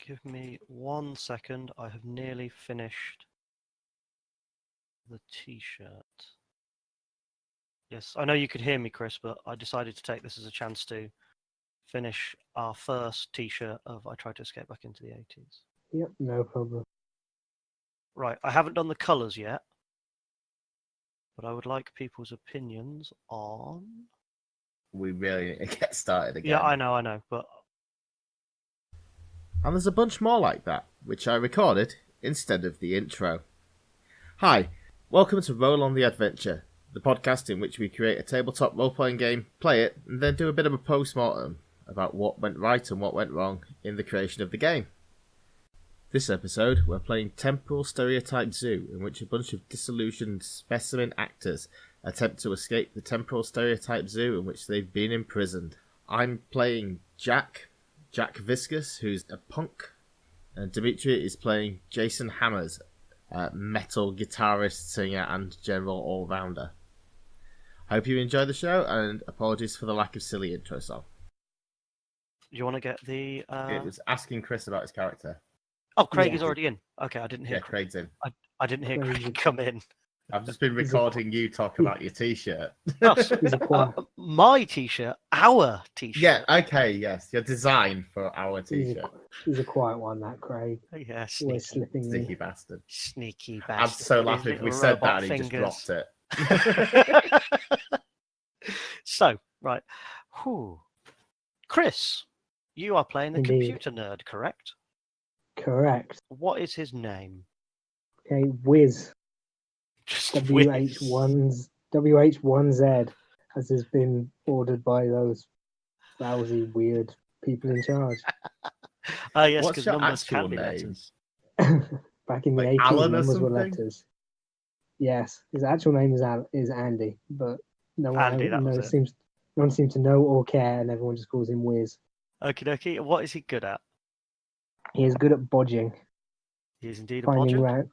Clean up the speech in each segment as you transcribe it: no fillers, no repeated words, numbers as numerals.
Give me 1 second. I have nearly finished the t-shirt. Yes, I know you could hear me, Chris, but I decided to take this as a chance to finish our first t-shirt of I Tried to Escape Back into the 80s. Yep, no problem. Right, I haven't done the colours yet, but I would like people's opinions on... We really need to get started again. Yeah, I know, but... And there's a bunch more like that, which I recorded instead of the intro. Hi, welcome to Roll on the Adventure, the podcast in which we create a tabletop role-playing game, play it, and then do a bit of a post-mortem about what went right and what went wrong in the creation of the game. This episode, we're playing Temporal Stereotype Zoo, in which a bunch of disillusioned specimen actors attempt to escape the Temporal Stereotype Zoo in which they've been imprisoned. I'm playing Jack Viscous, who's a punk, and Dimitri is playing Jason Hammers, a metal guitarist, singer, and general all-rounder. Hope you enjoy the show, and apologies for the lack of silly intro song. You want to get the... It was asking Chris about his character. Oh, Craig Yeah. is already in. Okay, I didn't hear Yeah, Craig's in. I didn't hear Craig Craig is- come in. I've just been recording you talk about your t-shirt. Oh, He's a choir. my t-shirt, our t-shirt. Yeah, okay, yes. Your design for our t-shirt. He's a quiet one, that Craig. Yeah, Always sneaky, slipping in. Sneaky bastard. sneaky I'm bastard. so with his laughing if we little said that robot and he fingers. just dropped it. So, right. Whew. Chris, you are playing the Indeed. computer nerd, correct? Correct. What is his name? Okay, Wiz. Just Wiz. WH1Z, as has been ordered by those lousy, weird people in charge. Ah, yes, What's because your numbers actual can be name? letters. Back in the Like 80s, Alan or numbers were something? letters. Yes, his actual name is Andy, but no one, Andy, that was it. no one seems to know or care, and everyone just calls him Wiz. Okie dokie. What is he good at? He is good at bodging, He is indeed a finding, bodger.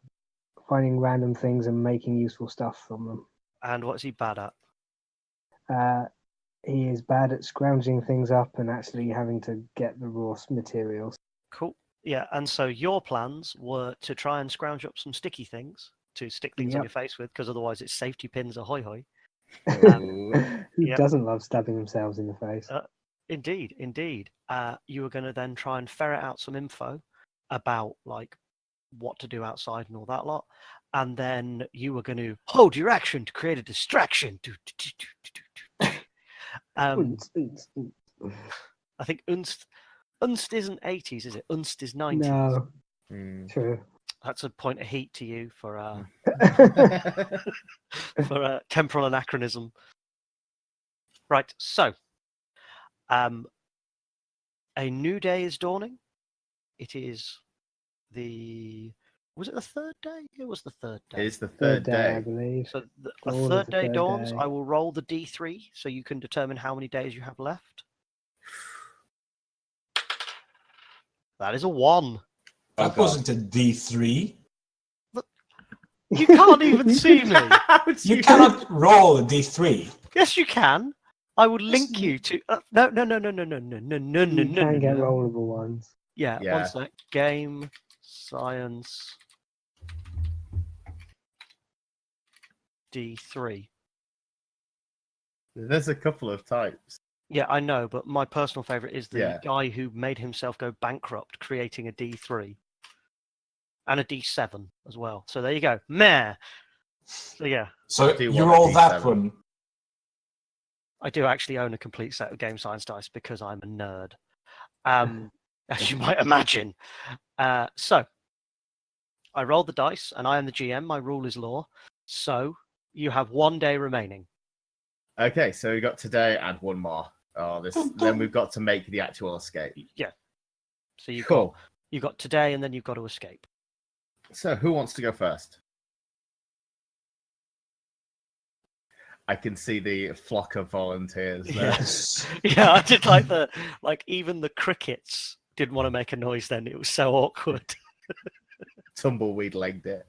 finding random things and making useful stuff from them. And what's he bad at? He is bad at scrounging things up and actually having to get the raw materials. Cool. Yeah, and so your plans were to try and scrounge up some sticky things to stick things on Yep. your face with, because otherwise it's safety pins ahoy hoy. Ooh. Who Yep. doesn't love stabbing themselves in the face? Indeed. You were going to then try and ferret out some info about like what to do outside and all that lot, and then you were going to hold your action to create a distraction. I think Unst isn't 80s, is it? Unst is 90s. No, Hmm. true. That's a point of heat to you for temporal anachronism. Right, so a new day is dawning. It is was it the third day? It was the third It day. is the third day. I believe. So a Dawn of third the day third dawns. day. I will roll the D3 so you can determine how many days you have left. That is a 1. Oh, That God. wasn't a D3. You can't even see me. You cannot roll a D3. Yes, you can. I will link you to. No. You can get rollable ones. Yeah, Yeah. one sec. Game science D3. There's a couple of types. Yeah, I know, but my personal favorite is the Yeah. guy who made himself go bankrupt creating a D3 and a D7 as well. So there you go. Meh. So yeah, So I do you want a roll that D7. one. I do actually own a complete set of game science dice because I'm a nerd. As you might imagine. So I rolled the dice and I am the GM. My rule is law. So you have 1 day remaining. Okay, so we got today and one more. Oh, then we've got to make the actual escape. Yeah. So Cool. you got today and then you've got to escape. So who wants to go first? I can see the flock of volunteers there. Yes. Yeah, I did like even the crickets didn't want to make a noise then. It was so awkward. Tumbleweed legged it.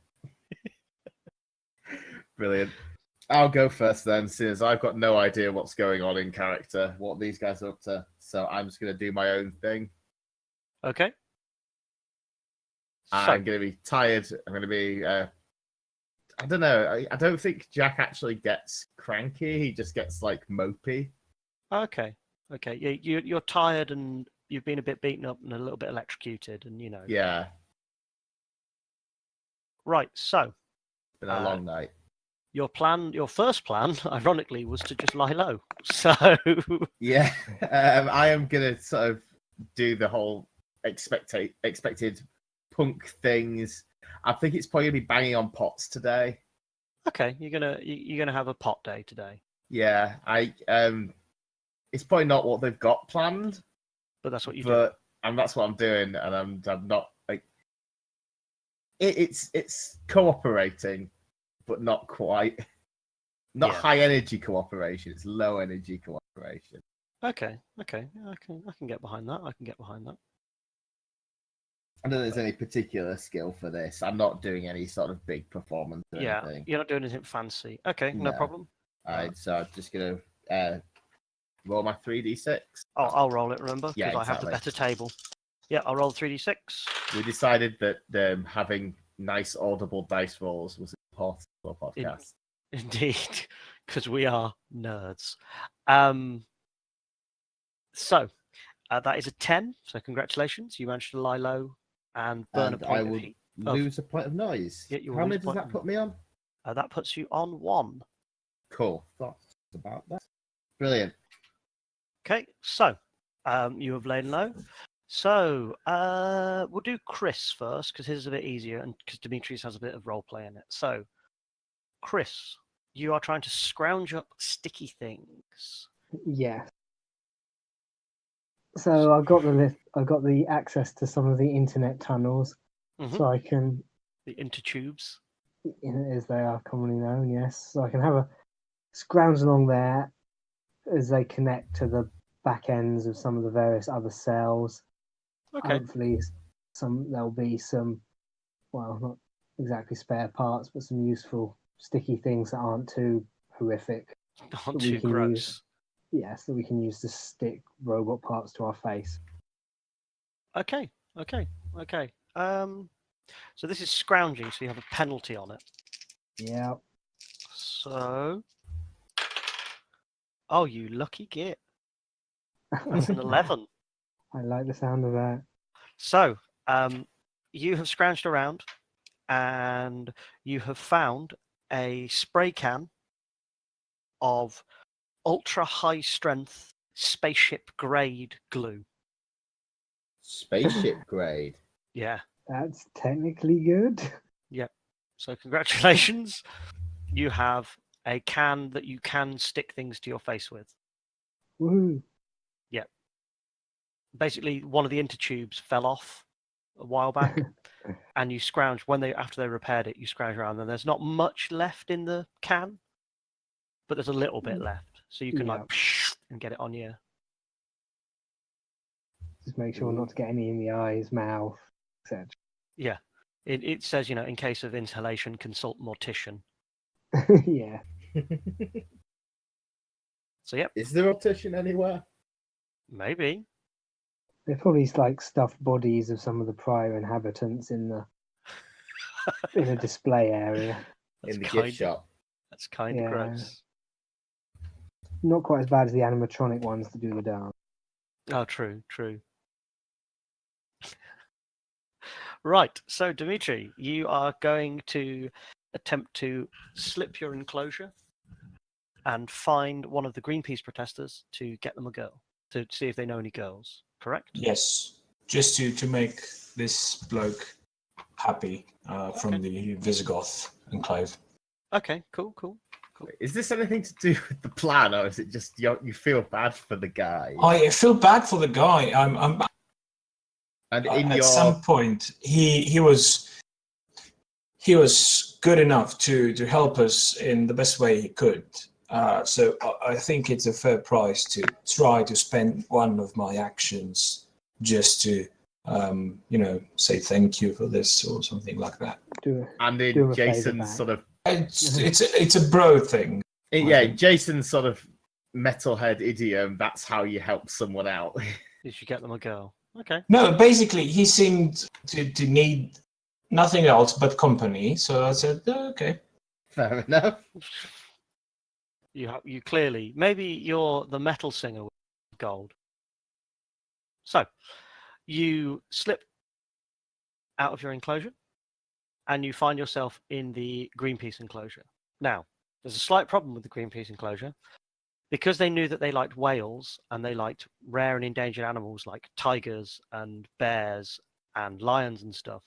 Brilliant. I'll go first then, since I've got no idea what's going on in character, what these guys are up to. So I'm just going to do my own thing. Okay. I'm going to be tired. I'm going to be. I don't know. I don't think Jack actually gets cranky. He just gets like mopey. Okay. You're tired and you've been a bit beaten up and a little bit electrocuted, and Yeah, Right. So been a long night. your first plan, ironically, was to just lie low. So Yeah, I am gonna sort of do the whole expected punk things. I think it's probably gonna be banging on pots today. okay, you're gonna have a pot day today, Yeah, it's probably not what they've got planned, but that's what you do. but and that's what I'm doing, and I'm not like it's cooperating, but not quite. Not Yeah. high energy cooperation. It's low energy cooperation. Okay, I can get behind that. I can get behind that. I don't think there's any particular skill for this. I'm not doing any sort of big performance or Yeah, anything. you're not doing anything fancy. Okay, no No. problem. Alright, so I'm just gonna roll my 3d6. I'll roll it. Remember, because Yeah, I have the exactly. better table. Yeah, I'll roll 3d6. We decided that having nice audible dice rolls was important for a podcast. Indeed, because we are nerds. So that is a 10. So congratulations, you managed to lie low and burn And a point I of will heat. lose a point of noise. Yeah, you will How lose many a does point that of put me on? That puts you on 1. Cool. Thoughts about that? Brilliant. Okay, so you have lain low. So we'll do Chris first because his is a bit easier, and because Demetrius has a bit of role play in it. So, Chris, you are trying to scrounge up sticky things. Yes. So I've got the access to some of the internet tunnels, Mhm. so I can, The intertubes. as they are commonly known, yes. So I can have a scrounge along there as they connect to the back ends of some of the various other cells. Okay. Hopefully, there'll be some, well, not exactly spare parts, but some useful sticky things that aren't too horrific. Not that we too can gross. use. Yes, that we can use to stick robot parts to our face. Okay. So this is scrounging, so you have a penalty on it. Yeah. So, oh, you lucky git. That's an 11. I like the sound of that. So, you have scrounged around, and you have found a spray can of ultra high strength spaceship grade glue. Spaceship grade. Yeah. That's technically good. So congratulations. You have a can that you can stick things to your face with. Woohoo. Basically, one of the intertubes fell off a while back, and you scrounge after they repaired it. You scrounge around, and there's not much left in the can, but there's a little bit left, so you can Yeah. and get it on you. Just make sure not to get any in the eyes, mouth, etc. Yeah, it says in case of inhalation, consult mortician. Yeah. So yep, Is there a optician anywhere? maybe. They're probably like stuffed bodies of some of the prior inhabitants in a display area. That's In the kind gift shop. That's kind of Yeah. gross. Not quite as bad as the animatronic ones to do the dance. Oh, true. Right, so Dimitri, you are going to attempt to slip your enclosure and find one of the Greenpeace protesters to get them a girl, to see if they know any girls, correct? Yes, just to make this bloke happy from the Visigoth enclave. Okay, cool. Is this anything to do with the plan, or is it just you feel bad for the guy? I feel bad for the guy. And in At your some point, he was good enough to help us in the best way he could. So I think it's a fair price to try to spend one of my actions just to say thank you for this or something like that. and do in him a favour Jason's back. sort of It's a bro thing. yeah, Jason's sort of metalhead idiom. That's how you help someone out. Did you get them a girl? Okay. No, basically he seemed to need nothing else but company. So I said, okay. Fair enough. You clearly, maybe you're the metal singer with gold. So you slip out of your enclosure and you find yourself in the Greenpeace enclosure. Now, there's a slight problem with the Greenpeace enclosure. Because they knew that they liked whales and they liked rare and endangered animals like tigers and bears and lions and stuff,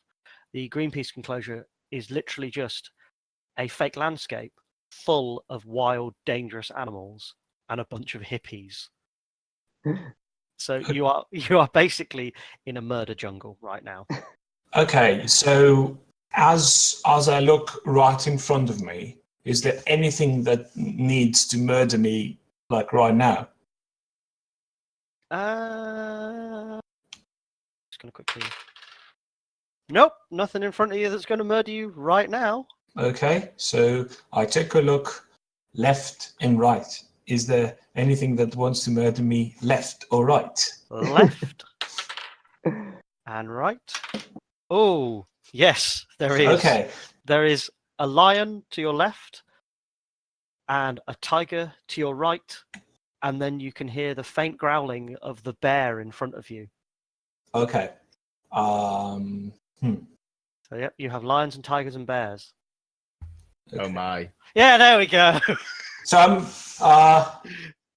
the Greenpeace enclosure is literally just a fake landscape full of wild, dangerous animals and a bunch of hippies. So you are basically in a murder jungle right now. Okay, so as I look right in front of me, is there anything that needs to murder me like right now? Just gonna quickly. Nope, nothing in front of you that's going to murder you right now. Okay, so I take a look left and right. Is there anything that wants to murder me left or right? Left and right. Oh, yes, there is. Okay, There is a lion to your left and a tiger to your right, and then you can hear the faint growling of the bear in front of you. okay. So yep, you have lions and tigers and bears. Oh Okay. my. Yeah, there we go. So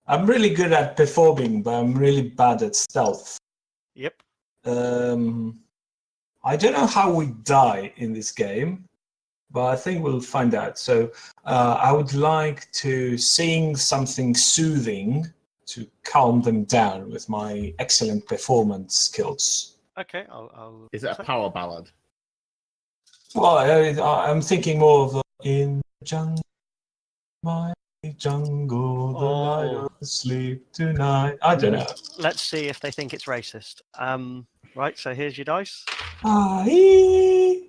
I'm really good at performing, but I'm really bad at stealth. Yep. I don't know how we die in this game, but I think we'll find out. So I would like to sing something soothing to calm them down with my excellent performance skills. Okay, I'll Is it a power ballad? Well, I'm thinking more of in the jungle, my jungle, the lion sleep tonight. I don't know. Let's see if they think it's racist. Right, so here's your dice. Aye.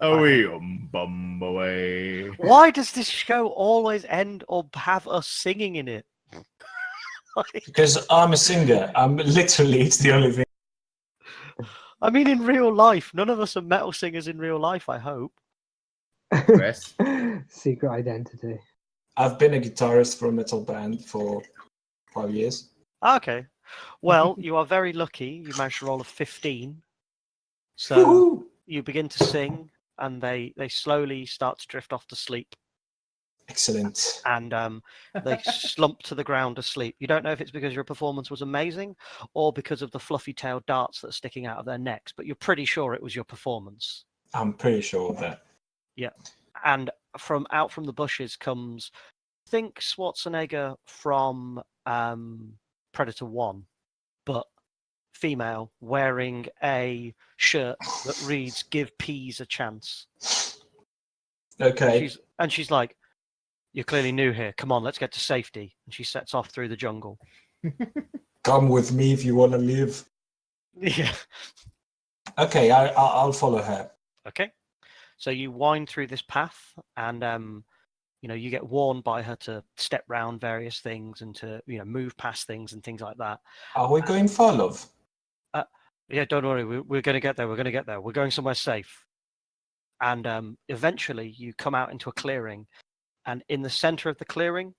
Oh, bum away. Why does this show always end or have us singing in it? Because I'm a singer. I'm literally, it's the only thing. I mean, in real life, none of us are metal singers in real life, I hope. Chris? Secret identity. I've been a guitarist for a metal band for 5 years. Okay. Well, you are very lucky. You managed to roll a 15. So Woohoo! you begin to sing, and they slowly start to drift off to sleep. Excellent. And they slump to the ground asleep. You don't know if it's because your performance was amazing or because of the fluffy-tailed darts that are sticking out of their necks, but you're pretty sure it was your performance. I'm pretty sure of that. Yeah. And out from the bushes comes, think Schwarzenegger from Predator 1, but female, wearing a shirt that reads "Give peas a chance." Okay. She's like, "You're clearly new here. Come on, let's get to safety." And she sets off through the jungle. Come with me if you want to live. Yeah. Okay, I'll follow her. Okay. So you wind through this path, and you get warned by her to step round various things and to move past things and things like that. Are we going far, love? Yeah, don't worry. We're going to get there. We're going to get there. We're going somewhere safe. And eventually, you come out into a clearing, and in the center of the clearing,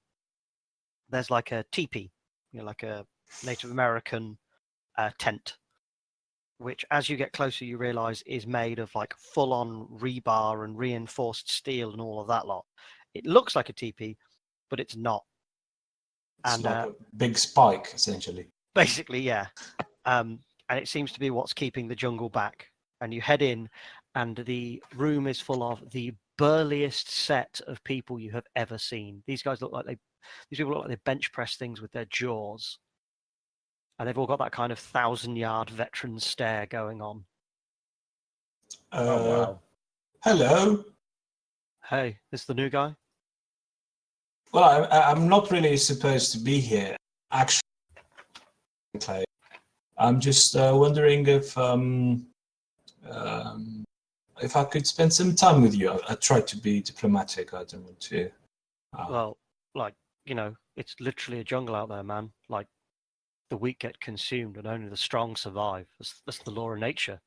there's like a teepee, like a Native American tent, which, as you get closer, you realize is made of like full-on rebar and reinforced steel and all of that lot. It looks like a teepee, but it's not. It's And like a big spike, essentially. basically, yeah. And it seems to be what's keeping the jungle back. And you head in, and the room is full of the burliest set of people you have ever seen. These people look like they bench press things with their jaws. And they've all got that kind of 1,000-yard veteran stare going on. Oh, wow. Hello. Hey, this the new guy? Well, I'm not really supposed to be here, actually. I'm just wondering if I could spend some time with you. I try to be diplomatic. I don't want to. Well, it's literally a jungle out there, man. Like, the weak get consumed and only the strong survive. That's the law of nature.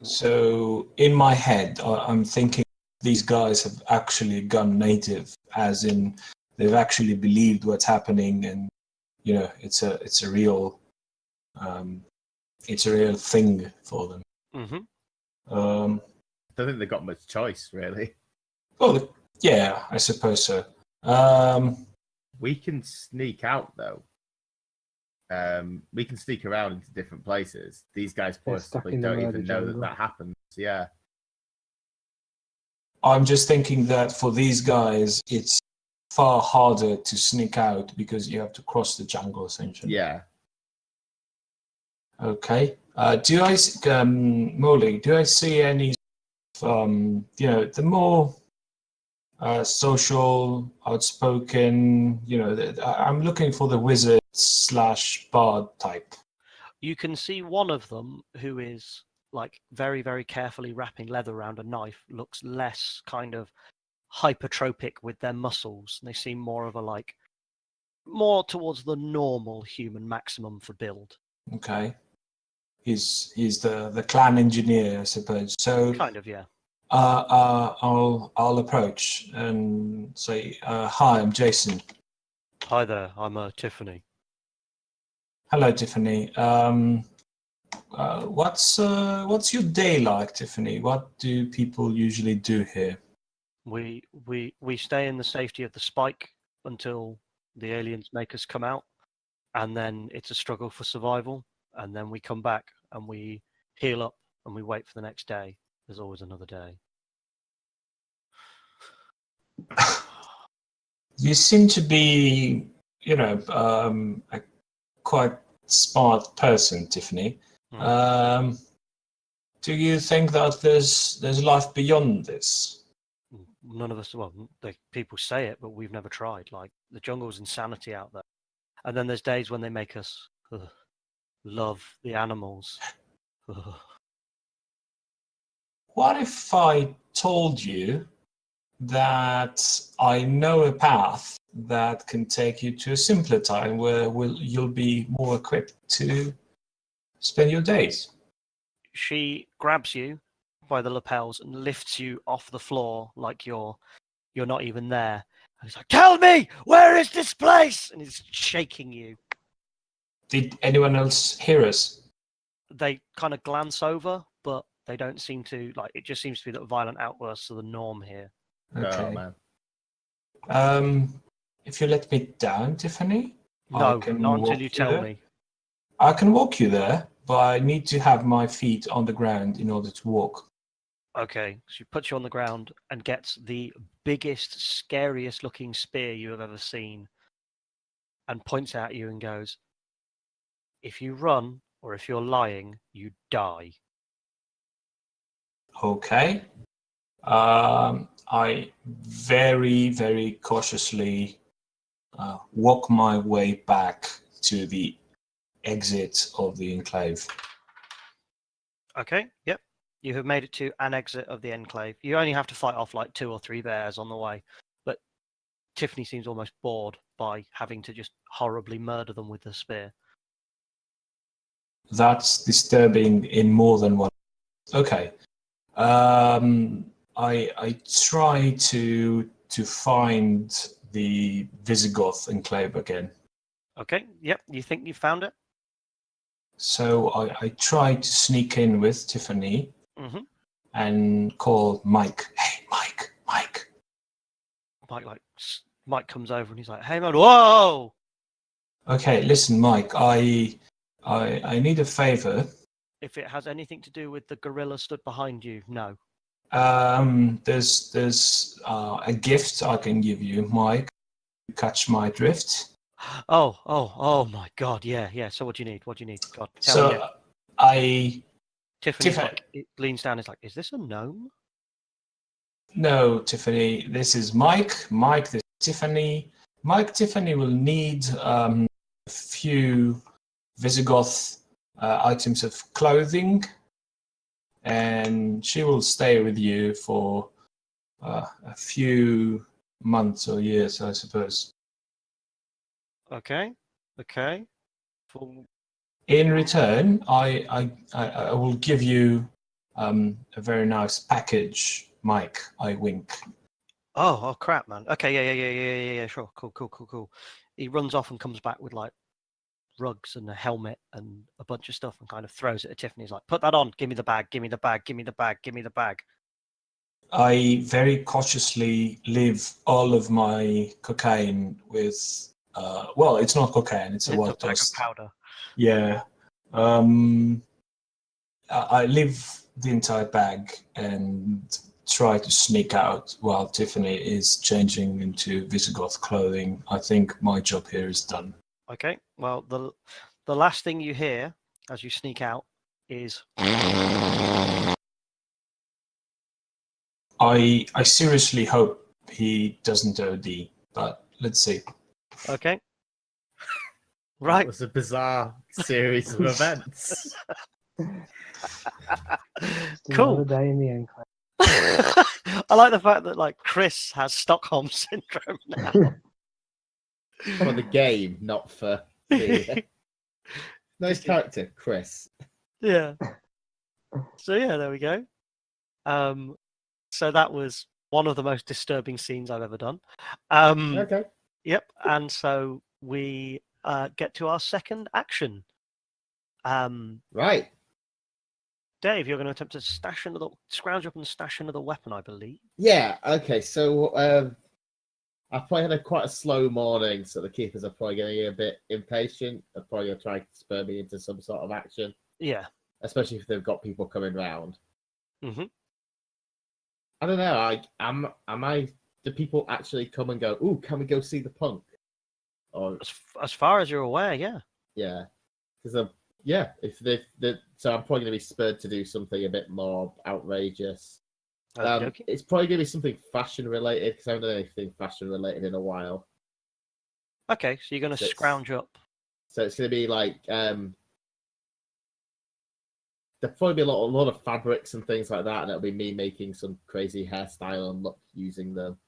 So in my head, I'm thinking these guys have actually gone native, as in they've actually believed what's happening, and it's a real thing for them. Mm-hmm. Um, I don't think they've got much choice, really. well, yeah, I suppose so. We can sneak out, though. We can sneak around into different places. These guys They're stuck possibly in the don't murder even know jungle. that happens. Yeah. I'm just thinking that for these guys, it's far harder to sneak out because you have to cross the jungle, essentially. Yeah. Okay. Molly, do I see any, the more social, outspoken, I'm looking for the wizard / bard type. You can see one of them who is like very, very carefully wrapping leather around a knife, looks less kind of hypertropic with their muscles. They seem more of a more towards the normal human maximum for build. Okay. He's the clan engineer, I suppose. So Kind of, yeah. I'll approach and say, "Hi, I'm Jason." Hi there, I'm Tiffany. Hello, Tiffany. What's your day like, Tiffany? What do people usually do here? We stay in the safety of the spike until the aliens make us come out, and then it's a struggle for survival, and then we come back and we heal up and we wait for the next day. There's always another day. You seem to be, a quite smart person, Tiffany. Do you think that there's life beyond this? None of us, well, people say it, but we've never tried. Like, the jungle's insanity out there. And then there's days when they make us love the animals. What if I told you that I know a path that can take you to a simpler time where you'll be more equipped to spend your days? She grabs you by the lapels and lifts you off the floor like you're not even there. And he's like, "Tell me, where is this place?" And he's shaking you. Did anyone else hear us? They kind of glance over, but they don't seem to, it just seems to be that violent outbursts are the norm here. Okay. Oh, man. If you let me down, Tiffany, No, I can not until walk you tell there. me. I can walk you there, but I need to have my feet on the ground in order to walk. Okay, she puts you on the ground and gets the biggest, scariest looking spear you have ever seen and points at you and goes, "If you run or if you're lying, you die." Okay. I very, very cautiously walk my way back to the exit of the enclave. Okay, yep. You have made it to an exit of the enclave. You only have to fight off 2 or 3 bears on the way, but Tiffany seems almost bored by having to just horribly murder them with the spear. That's disturbing in more than one. Okay. I try to find the Visigoth enclave again. Okay, yep. You think you found it? So I try to sneak in with Tiffany and call Mike. Hey, Mike. Mike comes over and he's like, "Hey man, whoa!" Okay, listen, Mike. I need a favor. If it has anything to do with the gorilla stood behind you, no. There's a gift I can give you, Mike. You catch my drift. Oh my God, yeah. So what do you need? God, tell me. I Tiffany's it leans down. It's like, "Is this a gnome?" No, Tiffany. This is Mike. Mike, this is Tiffany. Tiffany will need a few Visigoth items of clothing, and she will stay with you for a few months or years, I suppose. Okay. In return, I will give you a very nice package, Mike. I wink. Oh crap, man. Okay, yeah. Sure, cool. He runs off and comes back with like rugs and a helmet and a bunch of stuff, and kind of throws it at Tiffany. He's like, "Put that on. Give me the bag. Give me the bag. Give me the bag. Give me the bag." I very cautiously leave all of my cocaine with. Well, it's not cocaine; it's a It's a white bag of dust. powder. Yeah. I leave the entire bag and try to sneak out while Tiffany is changing into Visigoth clothing. I think my job here is done. Okay. Well, the last thing you hear as you sneak out is I seriously hope he doesn't OD, but let's see. okay. That Right. was a bizarre series of events. Just Cool. another day in the enclave. I like the fact that like Chris has Stockholm syndrome now. For the game, not for the nice character, Chris. Yeah. So yeah, there we go. So that was one of the most disturbing scenes I've ever done. Okay. Yep. And so we get to our second action. Right. Dave, you're going to attempt to scrounge up and stash another weapon, I believe. Yeah. Okay. So I probably had quite a slow morning, so the keepers are probably getting a bit impatient. They're probably going to try to spur me into some sort of action, Yeah. especially if they've got people coming round. Mm-hmm. I don't know. Do people actually come and go, "Ooh, can we go see the punk?" Or As far as you're aware, yeah. yeah, because if so I'm probably going to be spurred to do something a bit more outrageous. Okey-dokey. It's probably going to be something fashion related because I haven't done anything fashion related in a while. Okay, so you're going to So it's- scrounge up. So it's going to be like there'll probably be a lot of fabrics and things like that, and it'll be me making some crazy hairstyle and look using them.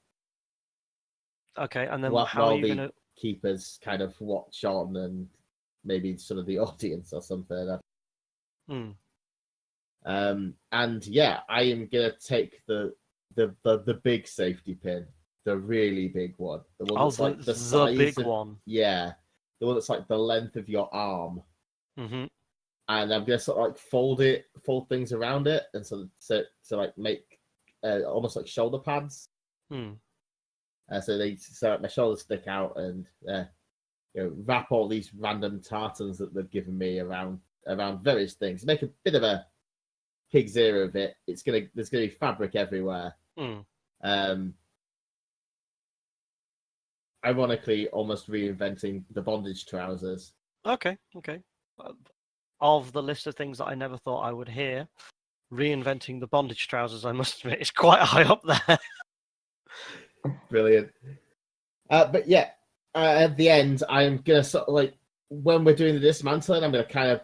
Okay, and then While how are you the going to... keepers kind of watch on and maybe some of the audience or something. And yeah, I am gonna take the big safety pin, the really big one, the one that's like the size big of, one. yeah, the one that's like the length of your arm, Mm-hmm. and I'm gonna sort of like fold things around it, and so like make almost like shoulder pads. So my shoulders stick out, and wrap all these random tartans that they've given me around various things. Make a bit of a pig's ear of it. There's gonna be fabric everywhere. Ironically, almost reinventing the bondage trousers. Okay. Of the list of things that I never thought I would hear, reinventing the bondage trousers, I must admit, is quite high up there. Brilliant. But yeah, at the end, I'm gonna sort of like when we're doing the dismantling, I'm gonna kind of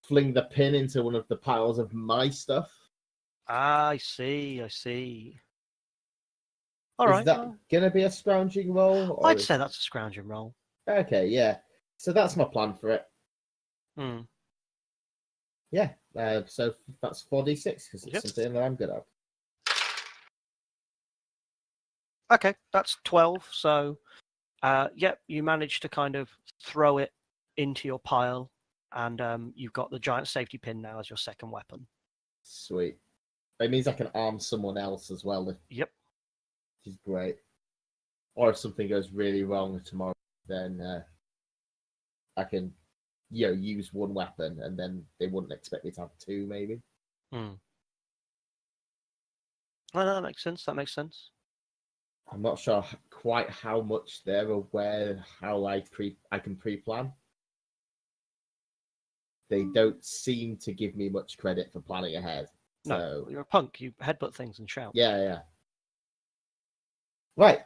fling the pin into one of the piles of my stuff. I see. All Is right. that Well, gonna be a scrounging roll? Or I'd say that's a scrounging roll. Okay, yeah. So that's my plan for it. Yeah. So that's 4d6 because it's something that I'm good at. Okay, that's 12. So, you managed to kind of throw it into your pile, and you've got the giant safety pin now as your second weapon. Sweet. It means I can arm someone else as well. Yep. Which is great. Or if something goes really wrong tomorrow, then I can, use one weapon, and then they wouldn't expect me to have two, maybe. Well, that makes sense. I'm not sure quite how much they're aware how I can pre-plan. They don't seem to give me much credit for planning ahead. No, you're a punk. You headbutt things and shout. Yeah. Right.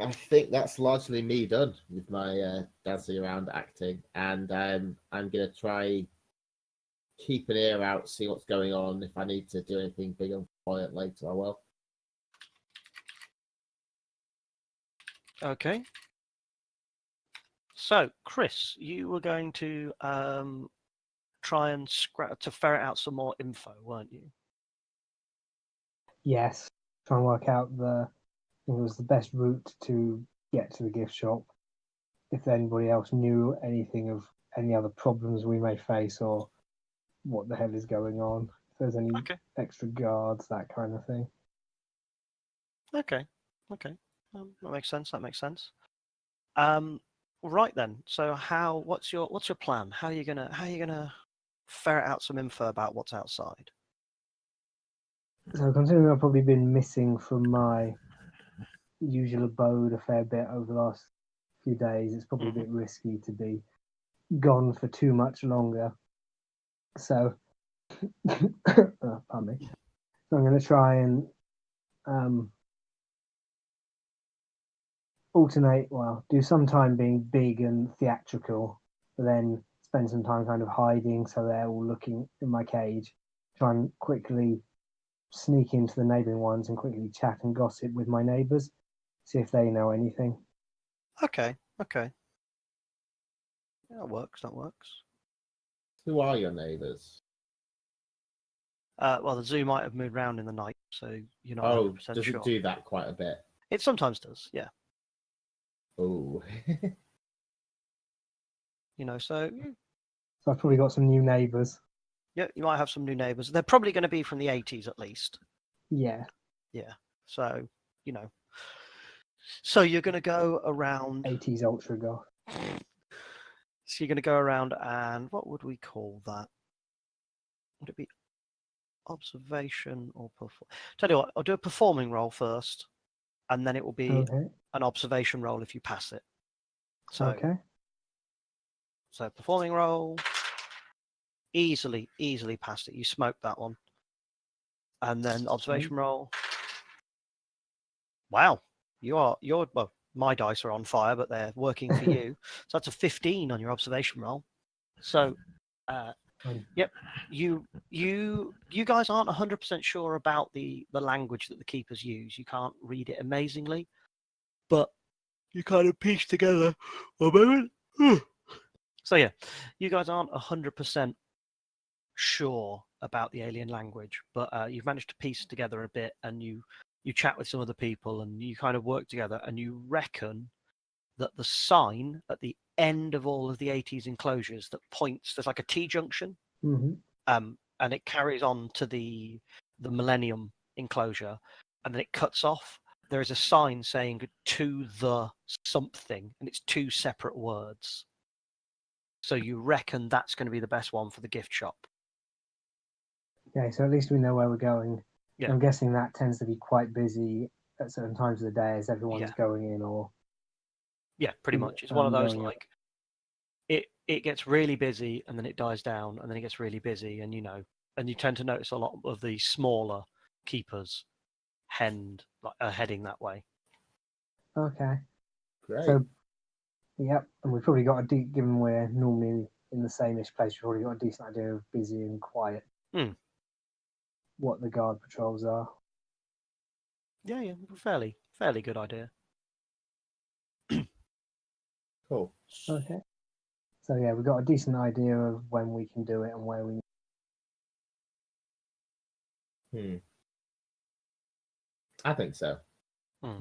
I think that's largely me done with my dancing around acting, and I'm gonna try keep an ear out, see what's going on. If I need to do anything big and flamboyant later, I will. Okay. So, Chris, you were going to try and to ferret out some more info, weren't you? Yes, try and work out I think it was the best route to get to the gift shop. If anybody else knew anything of any other problems we may face, or what the hell is going on, if there's any Okay. extra guards, that kind of thing. Okay. That makes sense. Right then. So what's your plan? How are you gonna ferret out some info about what's outside? So considering I've probably been missing from my usual abode a fair bit over the last few days, it's probably a bit risky to be gone for too much longer. So, pardon me. So I'm going to try and alternate. Well, do some time being big and theatrical, but then spend some time kind of hiding, so they're all looking in my cage. Try and quickly sneak into the neighbouring ones and quickly chat and gossip with my neighbours, see if they know anything. Okay. Yeah, that works. Who are your neighbours? Well, the zoo might have moved around in the night, so you're not Oh, 100% does sure. it do that quite a bit? It sometimes does, yeah. Oh. So So I've probably got some new neighbours. yeah, you might have some new neighbours. They're probably going to be from the 80s at least. Yeah. So so you're going to go around. 80s ultra goth. So you're going to go around, and what would we call that? Would it be observation or perform? Tell you what, I'll do a performing roll first, and then it will be Okay. an observation roll if you pass it. So Okay. So performing roll, easily passed it. You smoked that one. And then observation roll. Wow, you're well. My dice are on fire, but they're working for you. So that's a 15 on your observation roll. So, yep, you guys aren't 100% sure about the language that the keepers use. You can't read it amazingly, but you kind of piece together a moment. So yeah, you guys aren't 100% sure about the alien language, but you've managed to piece together a bit, and you chat with some other people, and you kind of work together, and you reckon that the sign at the end of all of the 80s enclosures that points, there's like a T-junction, and it carries on to the Millennium enclosure, and then it cuts off. There is a sign saying "to the something," and it's two separate words. So you reckon that's going to be the best one for the gift shop. Okay, so at least we know where we're going. Yeah. I'm guessing that tends to be quite busy at certain times of the day as everyone's Yeah. going in, or yeah, pretty much. It's one of those going like it gets really busy and then it dies down and then it gets really busy, and and you tend to notice a lot of the smaller keepers are heading that way. Okay. Great. So, yep, and we've probably got given we're normally in the same-ish place, we've already got a decent idea of busy and quiet. What the guard patrols are. Yeah, fairly good idea. Cool. Okay. So yeah, we've got a decent idea of when we can do it and where we. I think so.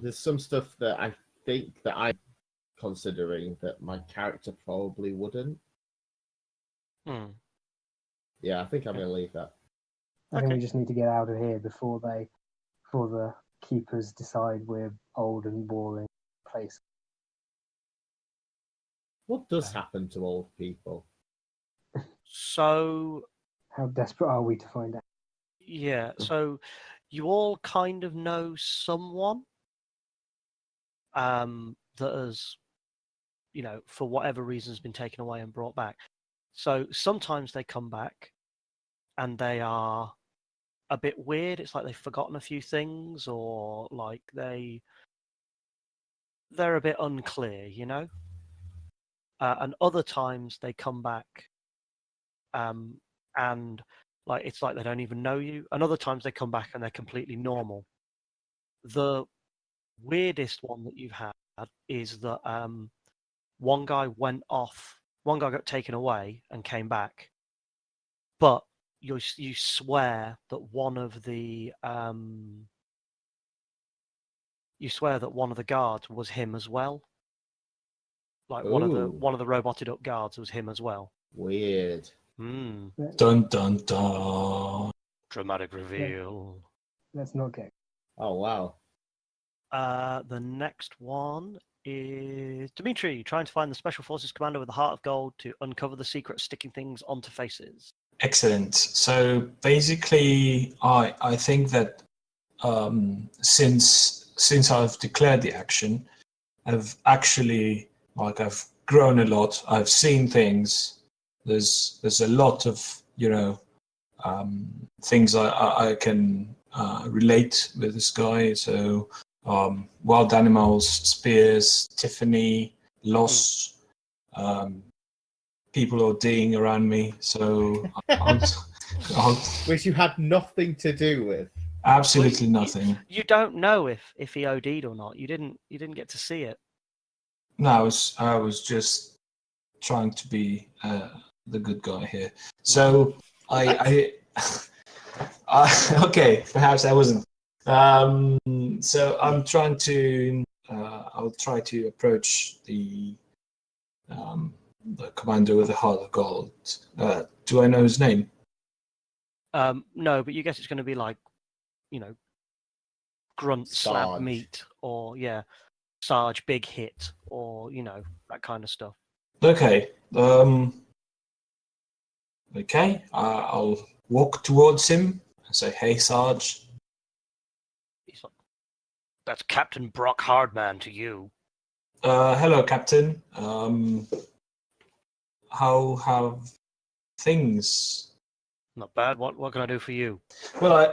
There's some stuff that I think that I'm considering that my character probably wouldn't. Yeah, I think I'm going to leave that. I think we just need to get out of here before the keepers decide we're old and boring place. What does happen to old people? So how desperate are we to find out? Yeah, so you all kind of know someone that has, for whatever reason has been taken away and brought back. So sometimes they come back and they are a bit weird. It's like they've forgotten a few things, or like they're a bit unclear, and other times they come back and like it's like they don't even know you, and other times they come back and they're completely normal. The weirdest one that you've had is that one guy got taken away and came back, but you swear that one of the guards was him as well. Like one of the roboted up guards was him as well. Weird. Dun dun dun. Dramatic reveal. Let's not get. Oh wow. The next one is Dimitri trying to find the Special Forces commander with the Heart of Gold to uncover the secret of sticking things onto faces. Excellent. So basically, I think that since I've declared the action, I've actually I've grown a lot. I've seen things. There's a lot of things I can relate with this guy. So wild animals, spears, Tiffany, loss, people ODing around me. So Which you had nothing to do with. Absolutely nothing. You don't know if he OD'd or not. You didn't get to see it. No, I was just trying to be the good guy here. So I okay, perhaps I wasn't. So I'm trying to. I'll try to approach the commander with the Heart of Gold. Do I know his name? No, but you guess it's going to be like, grunt slab Sarge. meat, or Sarge big hit, or that kind of stuff. Okay. Okay. I'll walk towards him and say, "Hey, Sarge." He's like, "That's Captain Brock Hardman to you." Hello, Captain. How have things? Not bad. What can I do for you? Well,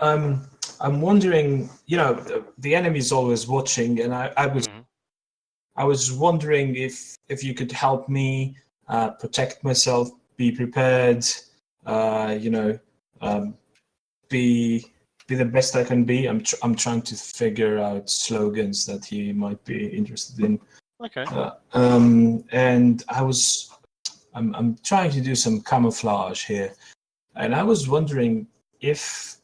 I'm wondering. The enemy's always watching, and I was wondering if you could help me protect myself, be prepared, be the best I can be. I'm trying to figure out slogans that he might be interested in. Okay. And I'm trying to do some camouflage here, and I was wondering if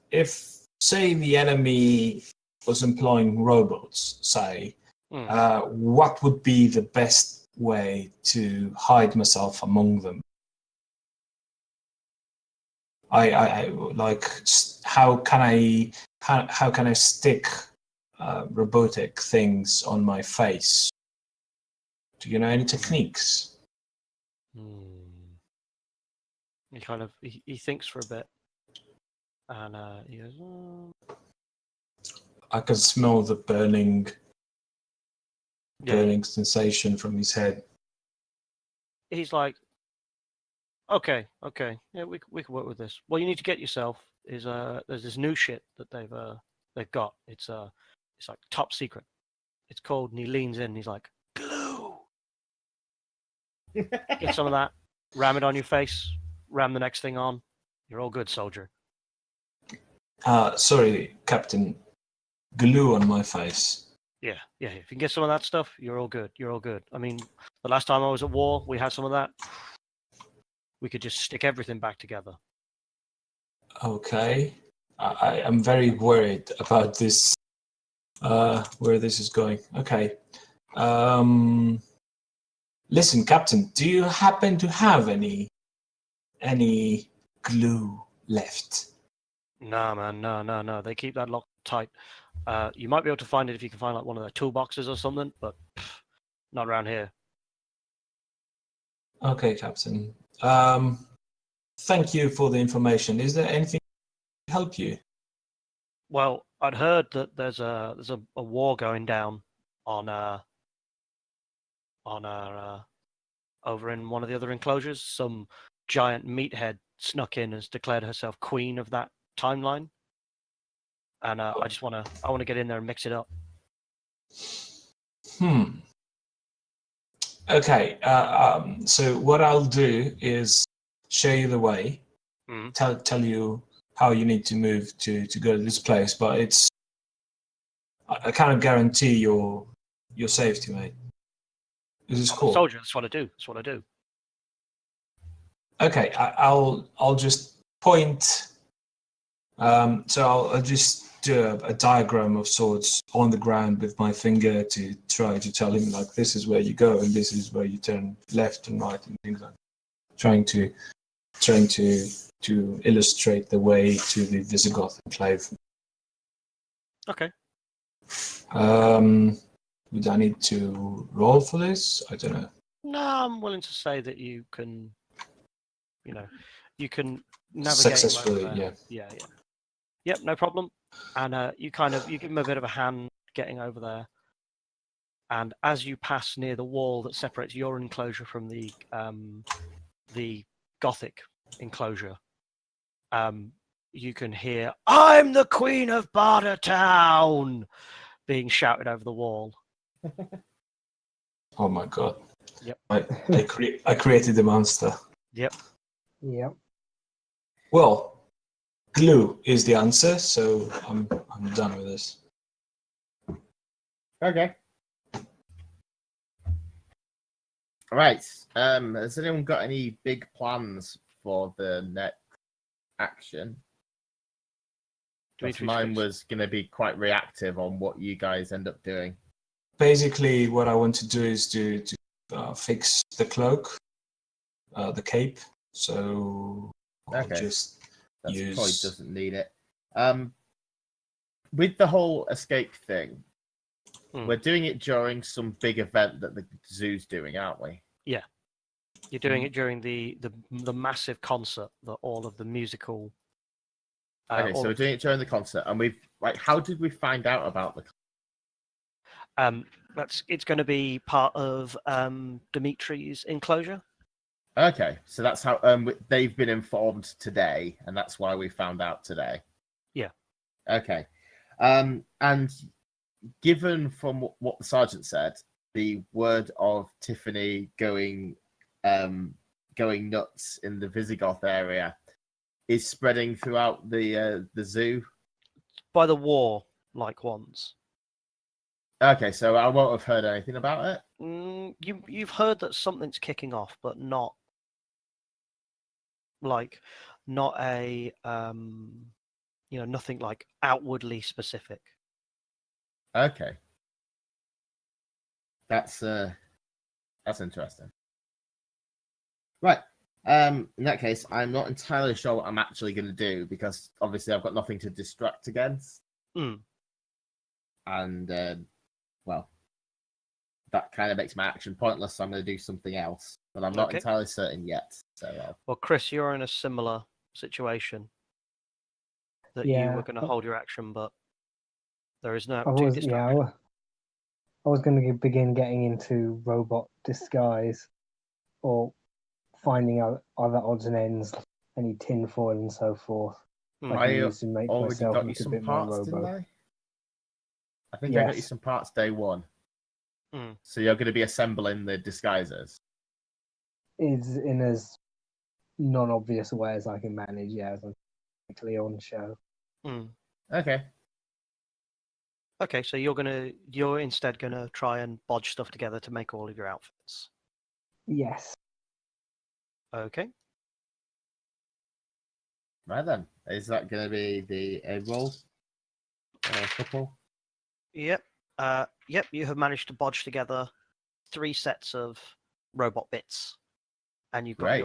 say the enemy was employing robots, say. What would be the best way to hide myself among them? I like how can I stick robotic things on my face? Do you know any techniques? He kind of he thinks for a bit, and he goes, I can smell the burning sensation from his head. He's like, okay, yeah, we can work with this. Well, you need to get yourself there's this new shit that they've got. It's like top secret. It's called, and he leans in and he's like, glue. Get some of that, ram it on your face, ram the next thing on. You're all good, soldier. Sorry, Captain. Glue on my face. Yeah. If you can get some of that stuff, you're all good. I mean, the last time I was at war, we had some of that. We could just stick everything back together. Okay. I am very worried about this, where this is going. Okay. Listen, Captain, do you happen to have any glue left? Nah, man, no. They keep that locked tight. You might be able to find it if you can find like one of their toolboxes or something, but not around here. Okay, Captain. Thank you for the information. Is there anything to help you? Well, I'd heard that there's a war going down on over in one of the other enclosures. Some giant meathead snuck in and has declared herself queen of that timeline. And I want to get in there and mix it up. Okay. So what I'll do is show you the way. Tell you how you need to move to go to this place, but I cannot guarantee your safety, mate. This is cool. Soldier, that's what I do. Okay, I'll just point. So I'll just do a diagram of sorts on the ground with my finger to try to tell him, like, this is where you go and this is where you turn left and right and things like that. Trying to illustrate the way to the Visigoth enclave. Okay. Would I need to roll for this? I don't know. No, I'm willing to say that you can navigate Successfully, him over there. yeah. Yeah. Yep, no problem. And you give him a bit of a hand getting over there. And as you pass near the wall that separates your enclosure from the Gothic enclosure, you can hear "I'm the Queen of Bartertown" being shouted over the wall. Oh my god. Yep. I created the monster. Yep. Yep. Well, glue is the answer, so I'm done with this. Okay. All right. Has anyone got any big plans for the next action? Because Dimitri's mine fixed. was going to be quite reactive on what you guys end up doing. Basically, what I want to do is to fix the cloak, the cape. So I'll Okay. just That use. probably doesn't need it. With the whole escape thing, we're doing it during some big event that the zoo's doing, aren't we? Yeah. You're doing it during the massive concert that all of the musical. Okay, so we're doing it during the concert, and how did we find out about the? It's going to be part of Dimitri's enclosure. Okay, so that's how they've been informed today, and that's why we found out today. Yeah. Okay, and given from what the sergeant said, the word of Tiffany going nuts in the Visigoth area is spreading throughout the zoo. By the war-like ones. Okay, so I won't have heard anything about it. You've heard that something's kicking off, but not a nothing like outwardly specific. Okay, that's interesting. Right. In that case, I'm not entirely sure what I'm actually going to do because obviously I've got nothing to distract against. And well, that kind of makes my action pointless. So I'm going to do something else, but I'm not entirely certain yet. So, well, Chris, you're in a similar situation that you were going to hold your action, but there is no. I was going to begin getting into robot disguise or finding out other odds and ends, any tinfoil and so forth. I can use to make already myself got you look a some bit more parts, didn't robo. I think I got you some parts day one. So you're going to be assembling the disguises. Is in as non-obvious a way as I can manage, as I'm quickly on show. Okay. Okay, so you're instead gonna try and bodge stuff together to make all of your outfits. Yes. Okay. Right then. Is that going to be a roll? Or a couple? Yep. Yep. You have managed to bodge together 3 sets of robot bits, and you've got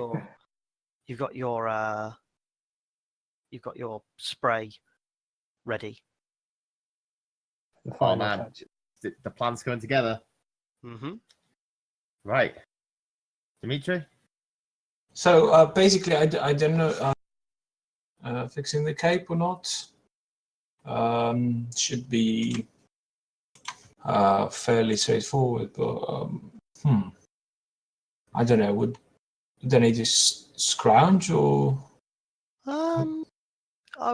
your spray ready. The Oh final man, touch. the plan's coming together. Right. Dimitri? So basically, I don't know fixing the cape or not. Should be fairly straightforward, but I don't know. Would they need to scrounge or? I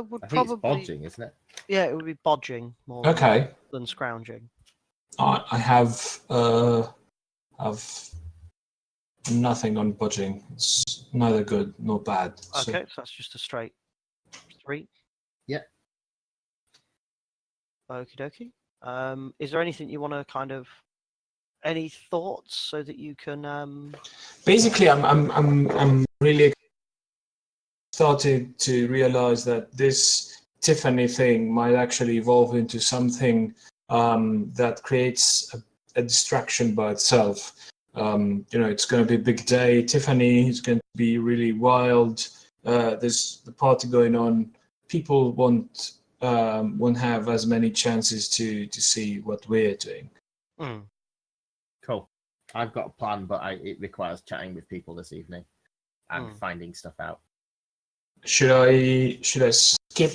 would I think probably. it's bodging, isn't it? Yeah, it would be bodging more than scrounging. I have nothing on bodging. It's neither good nor bad. Okay, so that's just a straight 3. Yeah. Okie dokie. Is there anything you want to any thoughts so that you can? Basically, I'm really started to realize that this Tiffany thing might actually evolve into something that creates a distraction by itself. It's going to be a big day. Tiffany is going to be really wild. There's the party going on. People won't have as many chances to see what we're doing. Cool. I've got a plan, but it requires chatting with people this evening and finding stuff out. Should I skip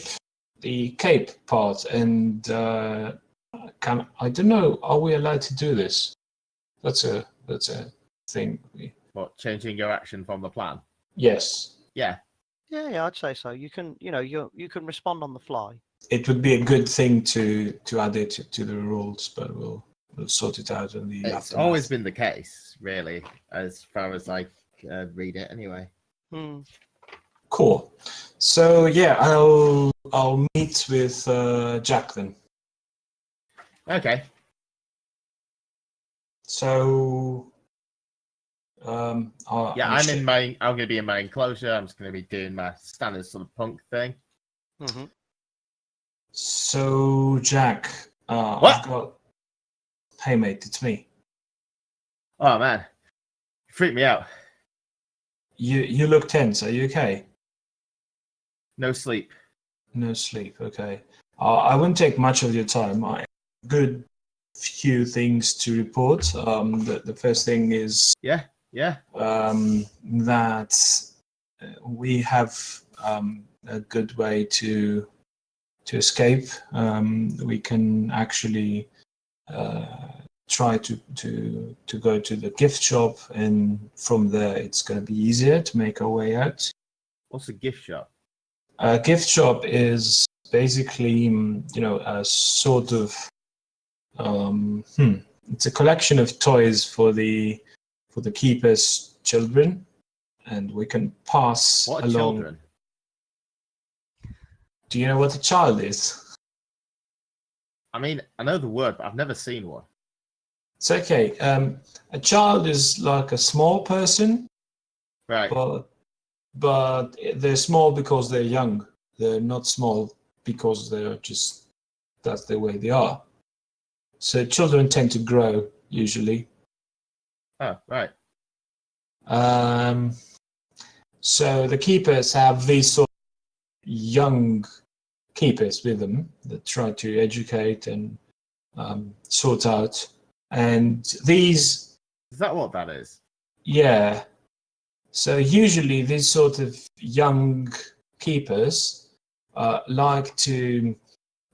the cape part and I don't know, are we allowed to do this? That's a thing. What, changing your action from the plan? Yes. Yeah. Yeah, I'd say so. You can, you can respond on the fly. It would be a good thing to add it to the rules, but we'll sort it out in the It's aftermath. always been the case, really, as far as I read it anyway. Cool. So yeah, I'll meet with Jack then. Okay. So I'm going to be in my enclosure. I'm just going to be doing my standard sort of punk thing. Mm-hmm. So Jack, What? Hey mate, it's me. Oh man, you freaked me out. You look tense. Are you okay? No sleep. No sleep. Okay. I won't take much of your time. I have a good few things to report. The first thing is Yeah. that we have a good way to escape. We can actually try to go to the gift shop, and from there it's going to be easier to make our way out. What's a gift shop? A gift shop is basically, a sort of it's a collection of toys for the keeper's children, and we can pass What are along. children? Do you know what a child is? I mean, I know the word, but I've never seen one. It's okay. A child is like a small person, Right. but they're small because they're young. They're not small because they're just, that's the way they are. So children tend to grow usually. Oh, right. So the keepers have these sort of young keepers with them that try to educate and sort out. And these... Is that what that is? Yeah. So usually these sort of young keepers like to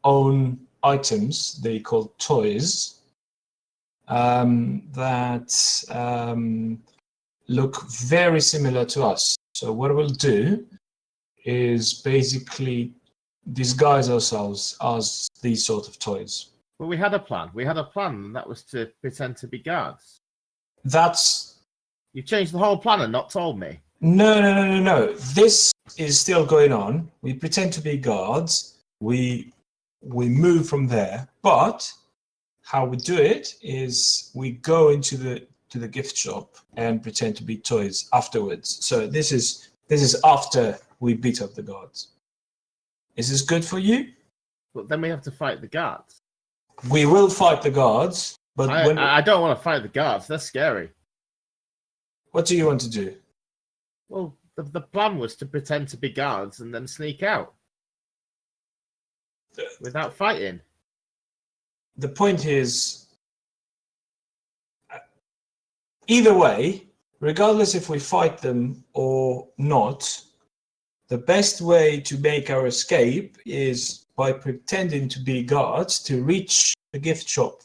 own items they call toys that look very similar to us. So what we'll do is basically disguise ourselves as these sort of toys. Well, we had a plan. And that was to pretend to be guards. You changed the whole plan and not told me. No. This is still going on. We pretend to be guards. We move from there. But how we do it is we go into the gift shop and pretend to be toys afterwards. So this is after we beat up the guards. Is this good for you? But then we have to fight the guards. We will fight the guards, but I don't want to fight the guards. They're scary. What do you want to do? Well, the plan was to pretend to be guards and then sneak out without fighting. The point is, either way, regardless if we fight them or not, the best way to make our escape is by pretending to be guards to reach the gift shop.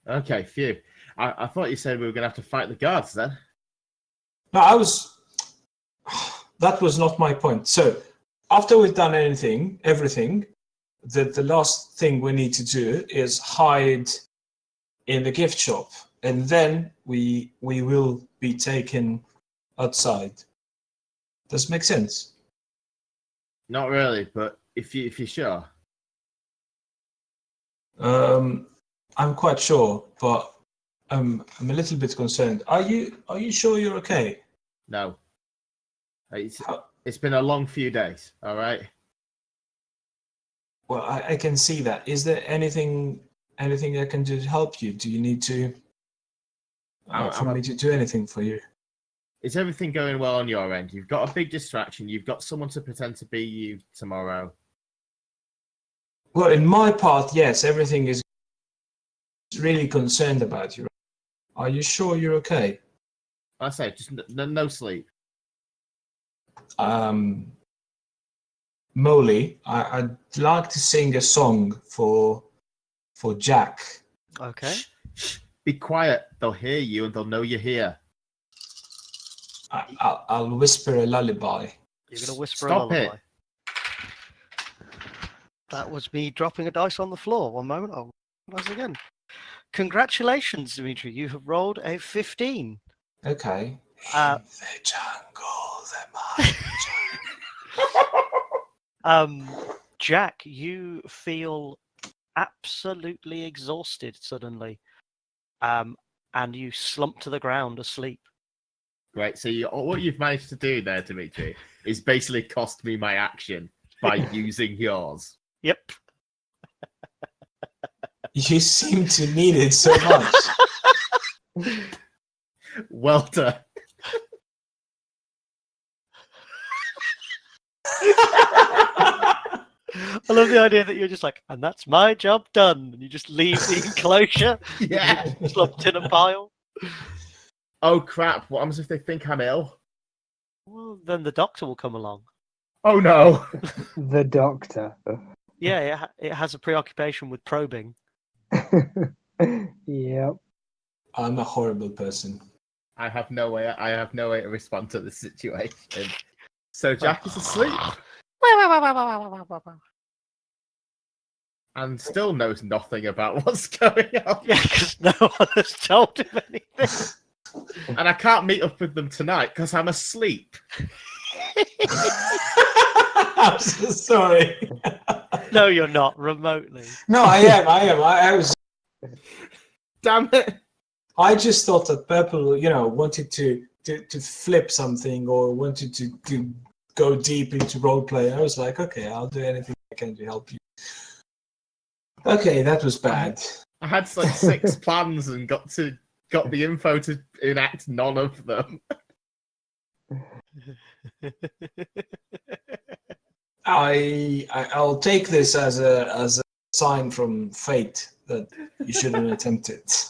Okay, phew. I thought you said we were going to have to fight the guards then. No, that was not my point. So after we've done everything, the last thing we need to do is hide in the gift shop, and then we will be taken outside. Does it make sense? Not really, but if you're sure. I'm quite sure, but I'm a little bit concerned. Are you sure you're okay? No. It's been a long few days, all right? Well, I can see that. Is there anything I can do to help you? Do you need to for me to do anything for you? Is everything going well on your end? You've got a big distraction. You've got someone to pretend to be you tomorrow. Well, in my part, yes, everything is really concerned about you. Are you sure you're okay? I say, just no sleep. Molly, I'd like to sing a song for Jack. Okay. Shh. Be quiet. They'll hear you and they'll know you're here. I'll whisper a lullaby. You're going to whisper Stop a it. lullaby. That was me dropping a dice on the floor. One moment. I'll once again. Congratulations, Dimitri. You have rolled a 15. Okay. Uh, In the jungle, the Jack, you feel absolutely exhausted suddenly, and you slump to the ground asleep. Right, so what you've managed to do there, Dimitri, is basically cost me my action by using yours. Yep. You seem to need it so much. Well done. I love the idea that you're just like, and that's my job done, and you just leave the enclosure, Yeah. slumped in a pile. Oh crap! What happens if they think I'm ill? Well, then the doctor will come along. Oh no! The doctor. Yeah, it has a preoccupation with probing. Yep. I'm a horrible person. I have no way to respond to this situation. So Jack is asleep and still knows nothing about what's going on. Yeah, because no one has told him anything. And I can't meet up with them tonight because I'm asleep. I'm so sorry. No, you're not remotely. No, I am. I was. Damn it! I just thought that Purple, wanted to flip something or wanted to go deep into roleplay. I was like, okay, I'll do anything I can to help you. Okay, that was bad. I had like 6 plans and got the info to enact none of them. I'll take this as a sign from fate that you shouldn't attempt it.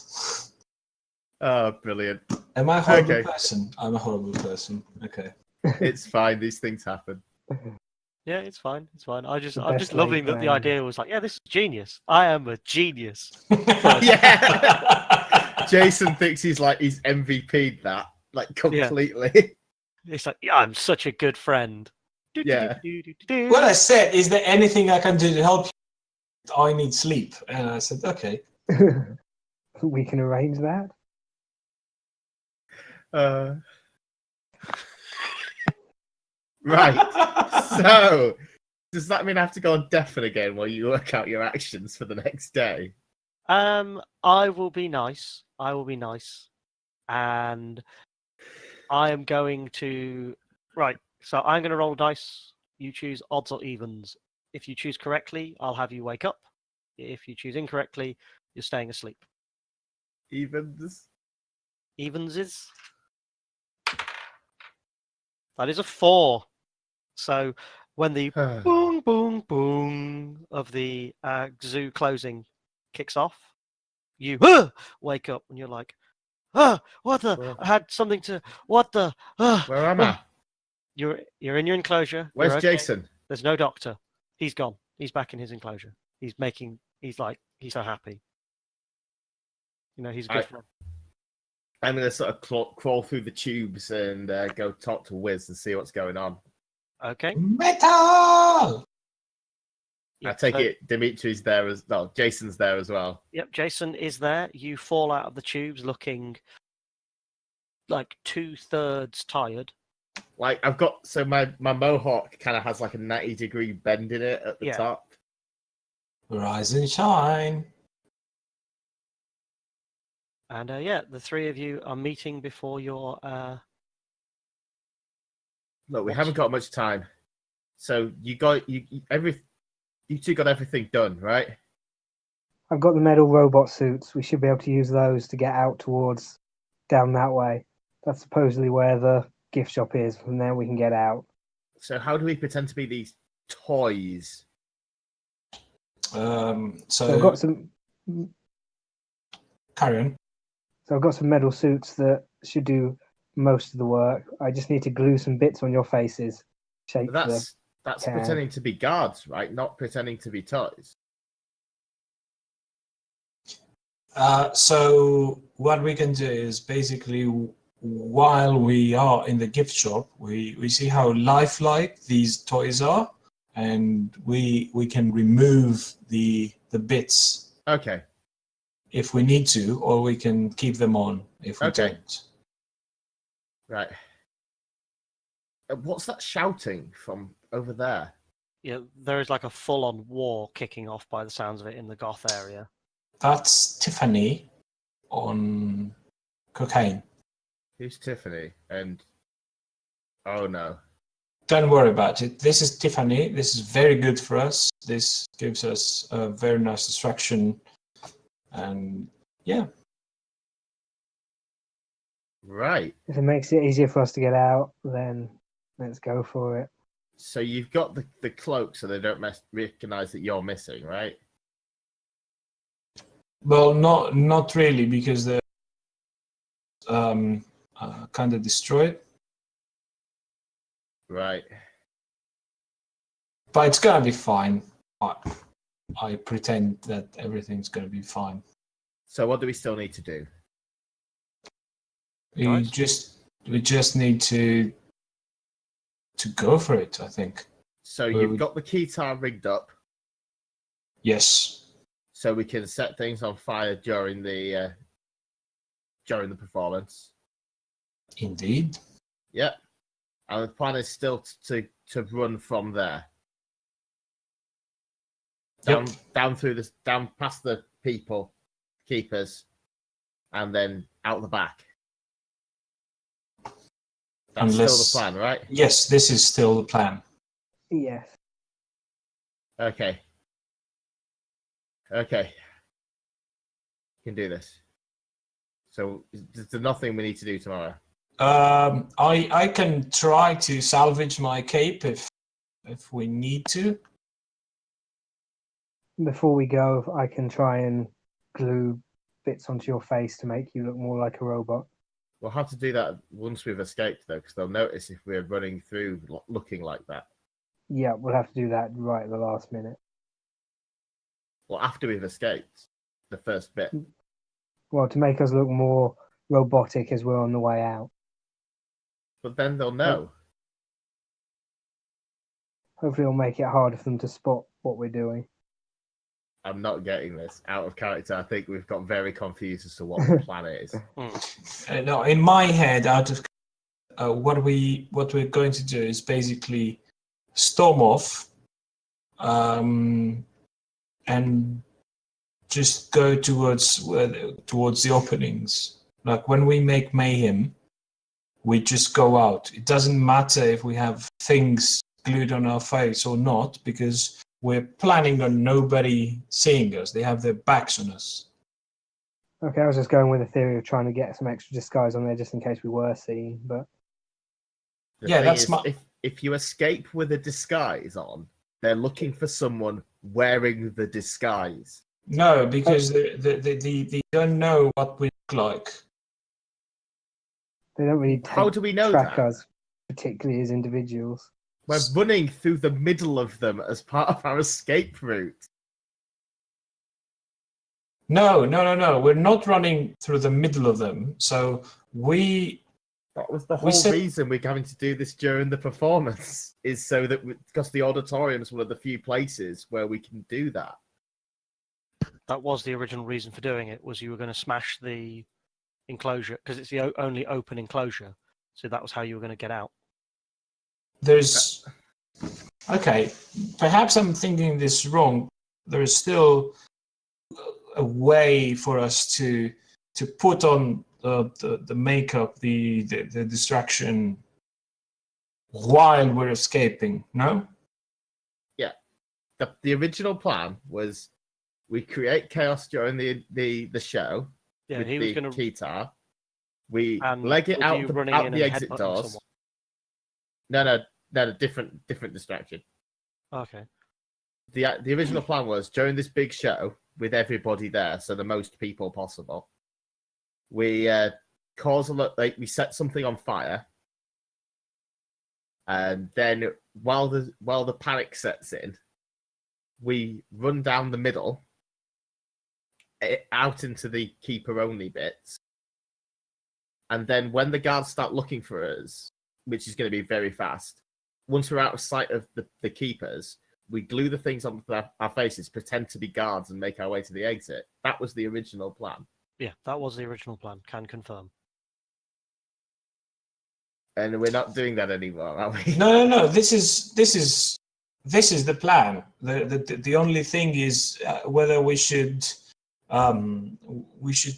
Oh, brilliant! Am I a horrible Okay. person? I'm a horrible person. Okay. It's fine. These things happen. Yeah, it's fine. It's fine. I'm just best loving laid that the plan. idea was like, yeah, this is genius. I am a genius. Yeah. Jason thinks he's MVP'd that completely. It's like, yeah, I'm such a good friend. Yeah. What I said, is there anything I can do to help you? I need sleep. And I said, okay. We can arrange that. Right. So, does that mean I have to go on deafen again while you work out your actions for the next day? I will be nice. And I am going to... Right, so I'm going to roll dice. You choose odds or evens. If you choose correctly, I'll have you wake up. If you choose incorrectly, you're staying asleep. Evens? Evens is... That is a 4. So when the boom, boom, boom of the zoo closing kicks off, you wake up and you're like, what the? I had something to... What the? Where am I? You're in your enclosure. Where's You're okay. Jason? There's no doctor. He's gone. He's back in his enclosure. He's so happy. He's a good friend. I'm going to sort of crawl through the tubes and go talk to Wiz and see what's going on. Okay. Metal! I take it Dimitri's there Jason's there as well. Yep, Jason is there. You fall out of the tubes looking like 2/3 tired. I've got, so my mohawk kind of has like a 90-degree bend in it at the top. Rise and shine. And the 3 of you are meeting before your Look, we haven't got much time. So you two got everything done, right? I've got the metal robot suits. We should be able to use those to get out towards down that way. That's supposedly where the gift shop is. From there, we can get out. So how do we pretend to be these toys? So I've got some. Carry on. So I've got some metal suits that should do most of the work. I just need to glue some bits on your faces. Shape That's can. pretending to be guards, right? Not pretending to be toys. So what we can do is basically, while we are in the gift shop, we see how lifelike these toys are, and we can remove the bits Okay. if we need to, or we can keep them on if we Okay. don't. Right. What's that shouting from over there? Yeah, there is like a full-on war kicking off by the sounds of it in the goth area. That's Tiffany on cocaine. Who's Tiffany? And oh no. Don't worry about it. This is Tiffany. This is very good for us. This gives us a very nice distraction. And yeah. Right. If it makes it easier for us to get out, then let's go for it. So you've got the cloak so they don't recognize that you're missing, right? Well, not really, because they're kind of destroyed. Right. But it's gonna be fine. I pretend that everything's gonna be fine. So what do we still need to do? We Nice. just need to go for it, I think. So Well, you've got the keytar rigged up, Yes. so we can set things on fire during the performance. Indeed. Yep. And the plan is still to run from there. Yep. Down through this, down past the keepers, and then out the back. That's still the plan, right? Yes, this is still the plan. Yes. Okay. Okay. You can do this. So there's nothing we need to do tomorrow. I can try to salvage my cape if we need to. Before we go, I can try and glue bits onto your face to make you look more like a robot. We'll have to do that once we've escaped, though, because they'll notice if we're running through looking like that. Yeah, we'll have to do that right at the last minute. Well, after we've escaped, the first bit. Well, to make us look more robotic as we're on the way out. But then they'll know. Hopefully it'll make it harder for them to spot what we're doing. I'm not getting this. Out of character, I think we've got very confused as to what the plan is. No, in my head, out of what we're going to do is basically storm off, and just go towards the openings. Like when we make mayhem, we just go out. It doesn't matter if we have things glued on our face or not, because we're planning on nobody seeing us. They have their backs on us. Okay, I was just going with the theory of trying to get some extra disguise on there just in case we were seen, but The Yeah, thing that's is, my- if you escape with a disguise on, they're looking for someone wearing the disguise. No, because they don't know what we look like. they don't really How do we know track that? us, particularly as individuals. We're running through the middle of them as part of our escape route. No. We're not running through the middle of them. So That was the whole reason we're having to do this during the performance, is so that because the auditorium is one of the few places where we can do that. That was the original reason for doing it, was you were going to smash the enclosure, because it's the only open enclosure. So that was how you were going to get out. there's okay. Perhaps I'm thinking this wrong. There is still a way for us to put on the makeup, the distraction while we're escaping. No. The original plan was we create chaos during the show Yeah, with he was the going to. keytar. We And leg it with out you the, running out in the and exit headbutting doors. someone. No, different distraction. Okay. The original plan was during this big show with everybody there, so the most people possible. We cause a lot, like we set something on fire, and then while the panic sets in, we run down the middle, out into the keeper only bits, and then when the guards start looking for us, which is going to be very fast, once we're out of sight of the keepers, we glue the things on our faces, pretend to be guards, and make our way to the exit. That was the original plan. Yeah, that was the original plan. Can confirm. And we're not doing that anymore, are we? No. This is the plan. The only thing is whether we should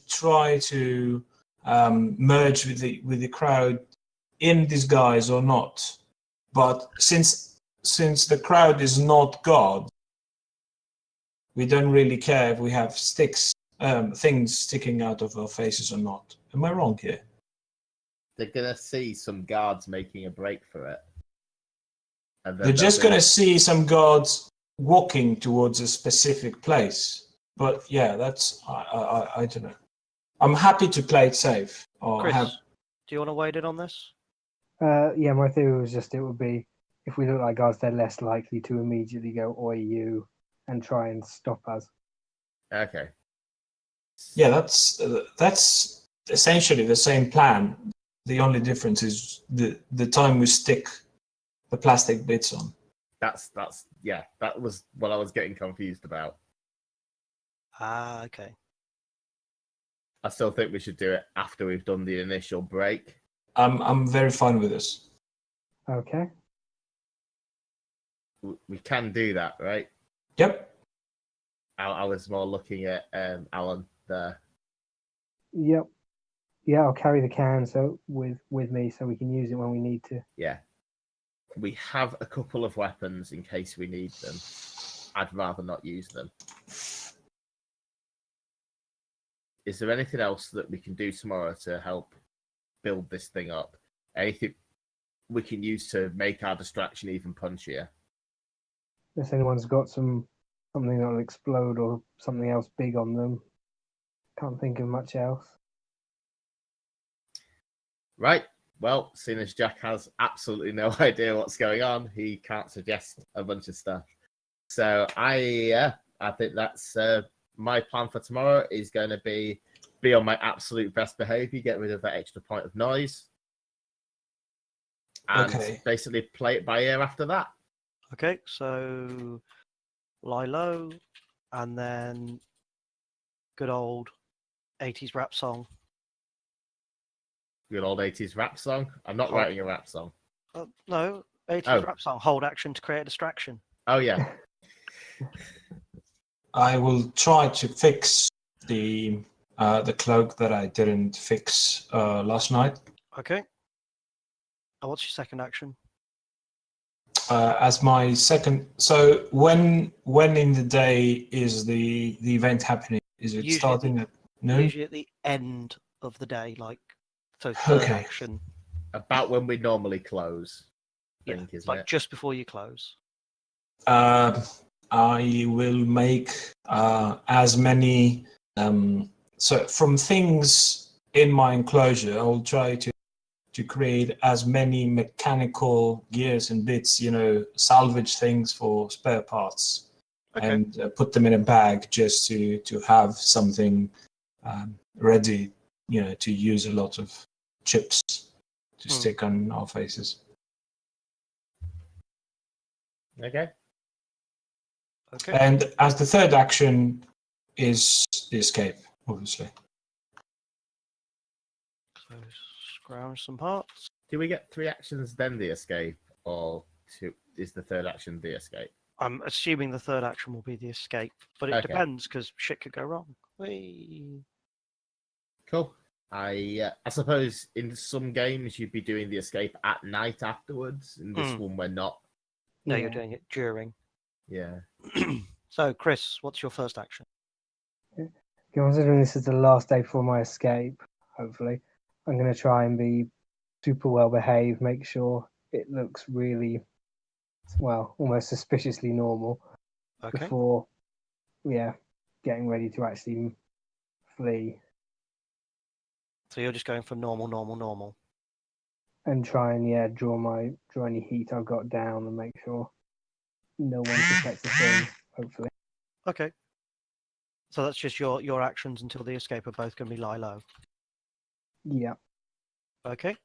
try to merge with the crowd in disguise or not. But since the crowd is not God, we don't really care if we have things sticking out of our faces or not. Am I wrong here? They're gonna see some guards making a break for it. And then They're just they'll going to see some guards walking towards a specific place. But yeah, that's I don't know. I'm happy to play it safe. Or Chris, have do you want to wade in on this? Yeah, my theory was just it would be if we look like guards, they're less likely to immediately go "Oi, you" and try and stop us. Okay. yeah, that's essentially the same plan. The only difference is the time we stick the plastic bits on. That's that was what I was getting confused about. Ah, okay. I still think we should do it after we've done the initial break. I'm very fine with this. Okay. We can do that, right? Yep. I was more looking at Alan there. Yep. Yeah, I'll carry the can with me so we can use it when we need to. Yeah. We have a couple of weapons in case we need them. I'd rather not use them. Is there anything else that we can do tomorrow to help build this thing up? Anything we can use to make our distraction even punchier? If anyone's got something that'll explode or something else big on them, can't think of much else. Right. Well, seeing as Jack has absolutely no idea what's going on, he can't suggest a bunch of stuff. So I think that's my plan for tomorrow is going to be on my absolute best behavior, get rid of that extra point of noise, and basically play it by ear after that. Okay, so lie low, and then good old 80s rap song. Good old 80s rap song. I'm not writing a rap song. No, 80s rap song. Hold action to create a distraction. Oh, yeah. I will try to fix the cloak that I didn't fix last night. Okay. And what's your second action? As my second, so when in the day is the event happening? Is it usually starting at noon? Usually at the end of the day, like so. Third action. About when we normally close. I think, isn't like it? just before you close. I will make as many. So from things in my enclosure, I'll try to create as many mechanical gears and bits, salvage things for spare parts, and put them in a bag just to have something ready, to use a lot of chips to stick on our faces. Okay. And as the third action is the escape, obviously. So scrounge some parts. Do we get 3 actions then the escape, or is the third action the escape? I'm assuming the third action will be the escape, but it depends because shit could go wrong. Whee. Cool. I suppose in some games you'd be doing the escape at night afterwards. In this one, we're not. No, Yeah. you're doing it during. Yeah. So, Chris, what's your first action? Considering this is the last day before my escape, hopefully, I'm going to try and be super well behaved, make sure it looks really, well, almost suspiciously normal Okay. before, getting ready to actually flee So you're just going from normal, normal, normal. and try and, draw any heat I've got down and make sure no one suspects a thing, hopefully. Okay. So that's just your actions until the escape are both going to be lie low. Yeah. Okay.